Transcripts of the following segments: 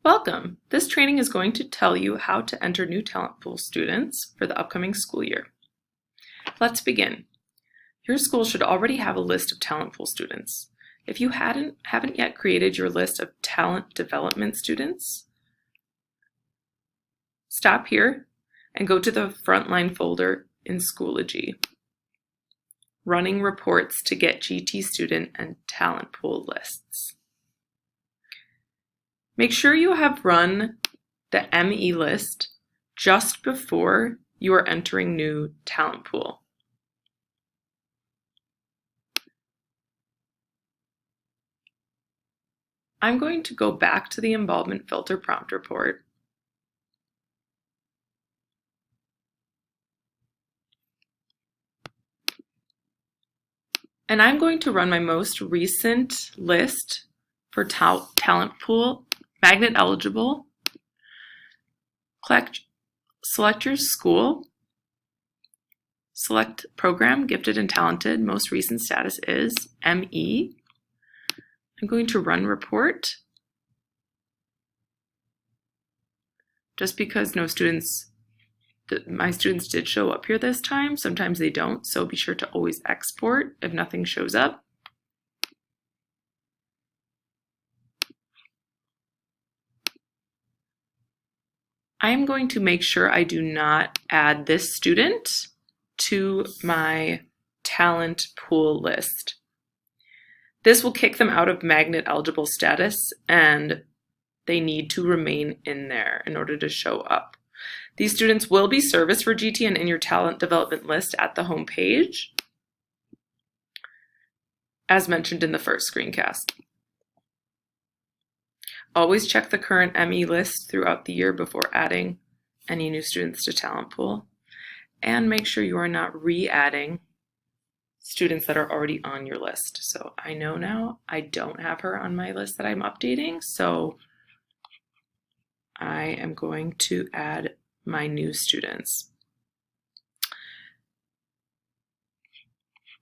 Welcome! This training is going to tell you how to enter new talent pool students for the upcoming school year. Let's begin. Your school should already have a list of talent pool students. If you haven't yet created your list of talent development students, stop here and go to the Frontline folder in Schoology. Running reports to get GT student and talent pool lists. Make sure you have run the ME list just before you are entering new talent pool. I'm going to go back to the involvement filter prompt report. And I'm going to run my most recent list for talent pool, magnet eligible. Select your school. Select program, gifted and talented. Most recent status is ME. I'm going to run report. Just because my students did show up here this time, sometimes they don't, so be sure to always export if nothing shows up. I'm going to make sure I do not add this student to my talent pool list. This will kick them out of magnet eligible status, and they need to remain in there in order to show up. These students will be serviced for GT and in your talent development list at the home page, as mentioned in the first screencast. Always check the current ME list throughout the year before adding any new students to talent pool, and make sure you are not re-adding students that are already on your list. So I know now I don't have her on my list that I'm updating, so I am going to add my new students.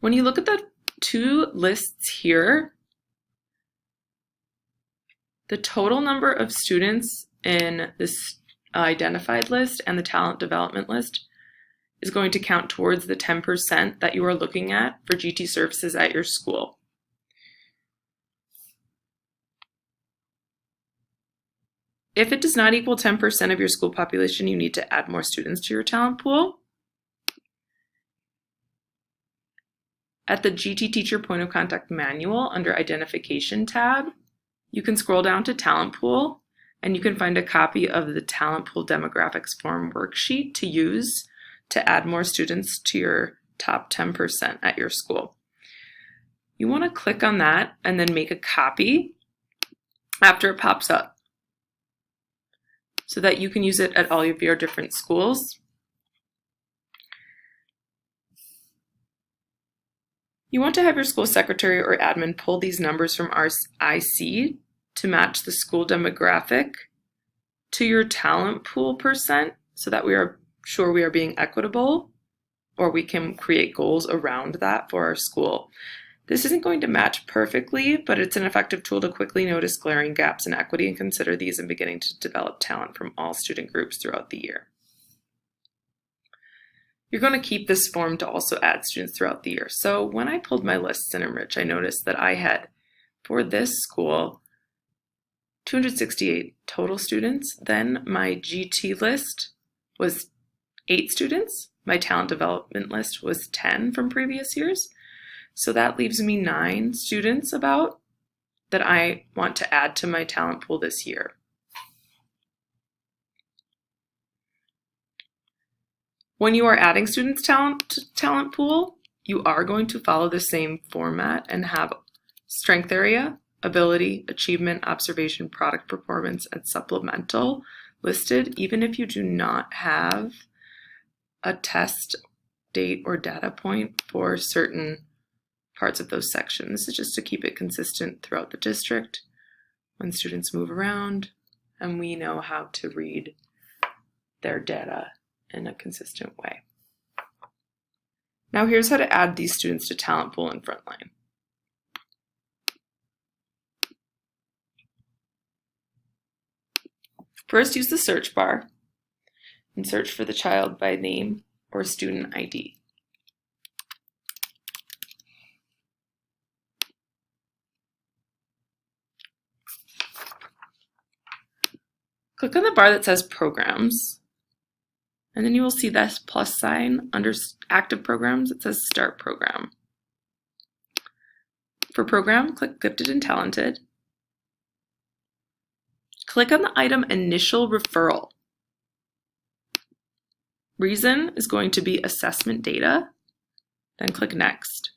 When you look at the two lists here, the total number of students in this identified list and the talent development list is going to count towards the 10% that you are looking at for GT services at your school. If it does not equal 10% of your school population, you need to add more students to your talent pool. At the GT Teacher Point of Contact Manual under Identification tab, you can scroll down to Talent Pool and you can find a copy of the Talent Pool Demographics Form worksheet to use to add more students to your top 10% at your school. You want to click on that and then make a copy after it pops up so that you can use it at all of your different schools. You want to have your school secretary or admin pull these numbers from RIC to match the school demographic to your talent pool percent so that we are sure we are being equitable, or we can create goals around that for our school. This isn't going to match perfectly, but it's an effective tool to quickly notice glaring gaps in equity and consider these in beginning to develop talent from all student groups throughout the year. You're going to keep this form to also add students throughout the year. So when I pulled my lists in Enrich, I noticed that I had, for this school, 268 total students. Then my GT list was 8 students. My talent development list was 10 from previous years. So that leaves me 9 students about that I want to add to my talent pool this year. When you are adding students to talent pool, you are going to follow the same format and have strength area, ability, achievement, observation, product performance, and supplemental listed, even if you do not have a test date or data point for certain parts of those sections. This is just to keep it consistent throughout the district when students move around and we know how to read their data in a consistent way. Now here's how to add these students to talent pool in Frontline. First, use the search bar and search for the child by name or student ID. Click on the bar that says Programs, and then you will see this plus sign under Active Programs. It says Start Program. For Program, click Gifted and Talented. Click on the item Initial Referral. Reason is going to be assessment data, then click Next.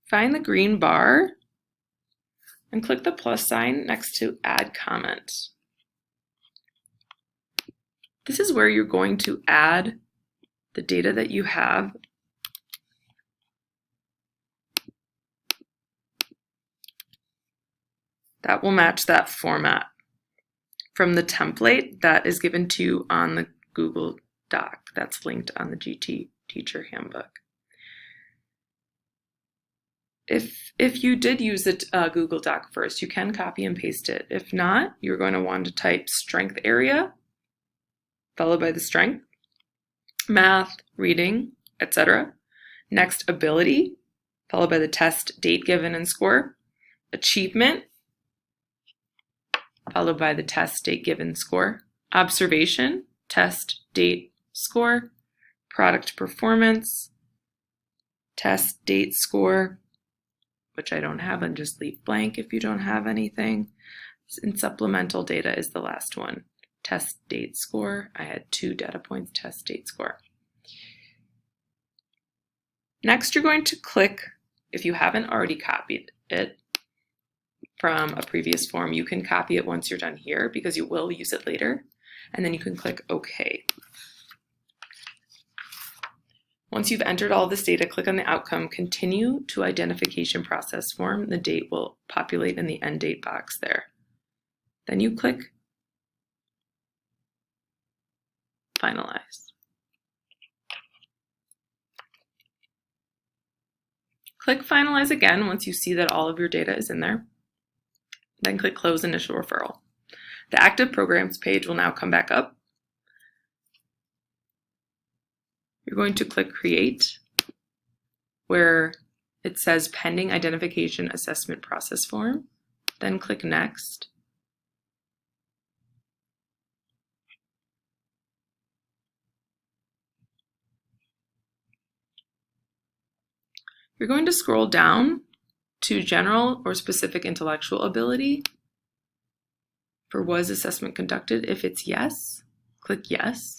Find the green bar and click the plus sign next to Add Comment. This is where you're going to add the data that you have that will match that format from the template that is given to you on the Google Doc that's linked on the GT Teacher Handbook. If you did use the Google Doc first, you can copy and paste it. If not, you're going to want to type strength area, followed by the strength, math, reading, etc. Next, ability, followed by the test, date given, and score. Achievement, followed by the test, date given, score. Observation, test, date, score. Product performance, test, date, score, which I don't have, and just leave blank if you don't have anything. And supplemental data is the last one. Test, date, score. I had 2 data points, test, date, score. Next, you're going to click, if you haven't already copied it from a previous form, you can copy it once you're done here because you will use it later. And then you can click OK. Once you've entered all this data, click on the outcome, continue to identification process form. The date will populate in the end date box there. Then you click finalize. Click finalize again once you see that all of your data is in there. Then click close initial referral. The active programs page will now come back up. You're going to click Create, where it says Pending Identification Assessment Process Form. Then click Next. You're going to scroll down to General or Specific Intellectual Ability. For was assessment conducted? If it's yes, click Yes.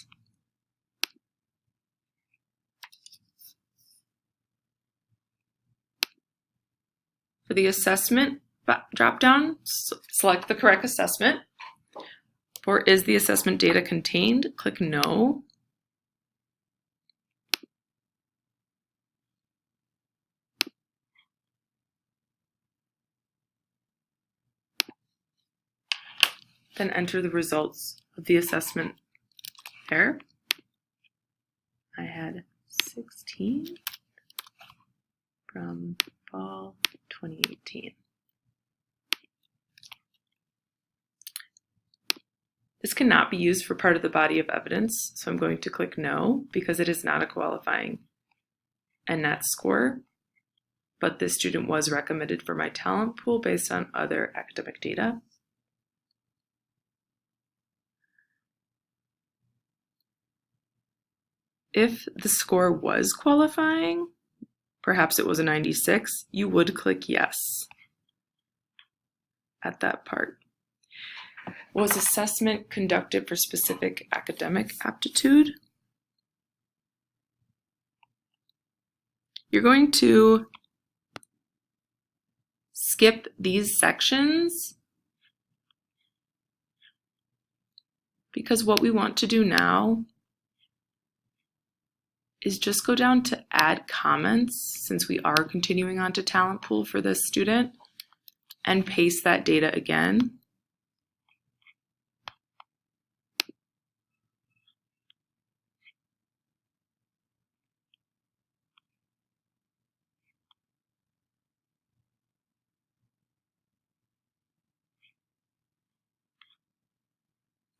For the assessment drop-down, select the correct assessment. For is the assessment data contained? Click No. Then enter the results of the assessment there. I had 16 from fall 2018. This cannot be used for part of the body of evidence, so I'm going to click No because it is not a qualifying NNAT score, but this student was recommended for my talent pool based on other academic data. If the score was qualifying, perhaps it was a 96, you would click Yes at that part. Was assessment conducted for specific academic aptitude? You're going to skip these sections because what we want to do now is just go down to add comments, since we are continuing on to talent pool for this student, and paste that data again.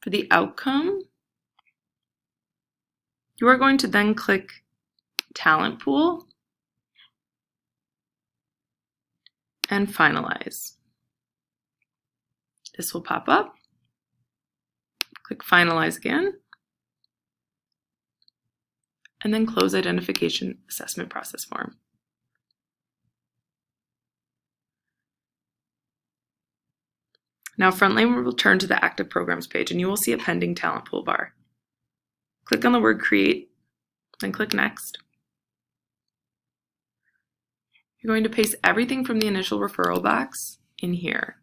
For the outcome, you are going to then click Talent Pool and Finalize. This will pop up. Click Finalize again, and then close Identification Assessment Process Form. Now Frontline will turn to the Active Programs page, and you will see a pending Talent Pool bar. Click on the word Create, then click Next. You're going to paste everything from the initial referral box in here.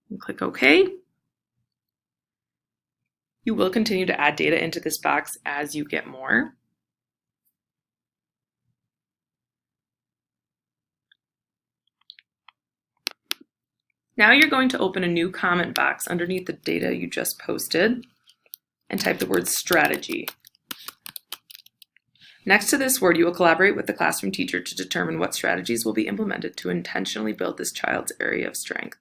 And click OK. You will continue to add data into this box as you get more. Now you're going to open a new comment box underneath the data you just posted and type the word strategy. Next to this word, you will collaborate with the classroom teacher to determine what strategies will be implemented to intentionally build this child's area of strength.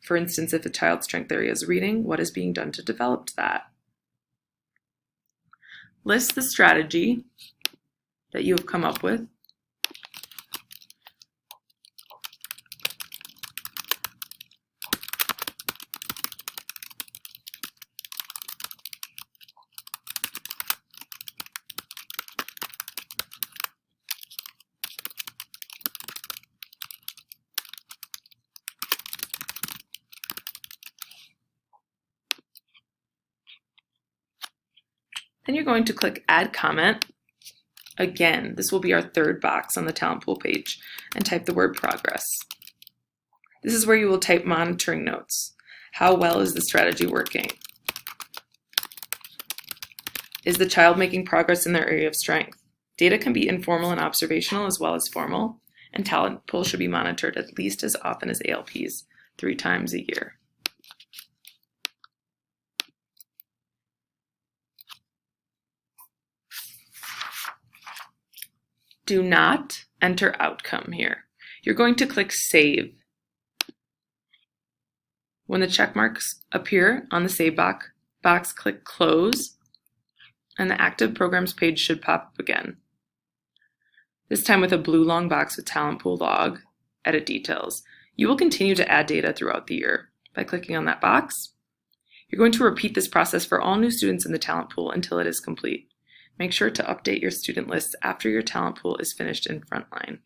For instance, if a child's strength area is reading, what is being done to develop that? List the strategy that you have come up with. Then you're going to click Add Comment. Again, this will be our third box on the Talent Pool page, and type the word Progress. This is where you will type monitoring notes. How well is the strategy working? Is the child making progress in their area of strength? Data can be informal and observational as well as formal, and Talent Pool should be monitored at least as often as ALPs, 3 times a year. Do not enter outcome here. You're going to click Save. When the check marks appear on the Save box, click Close, and the Active Programs page should pop up again. This time with a blue long box with Talent Pool Log, Edit Details. You will continue to add data throughout the year by clicking on that box. You're going to repeat this process for all new students in the Talent Pool until it is complete. Make sure to update your student lists after your Talent Pool is finished in Frontline.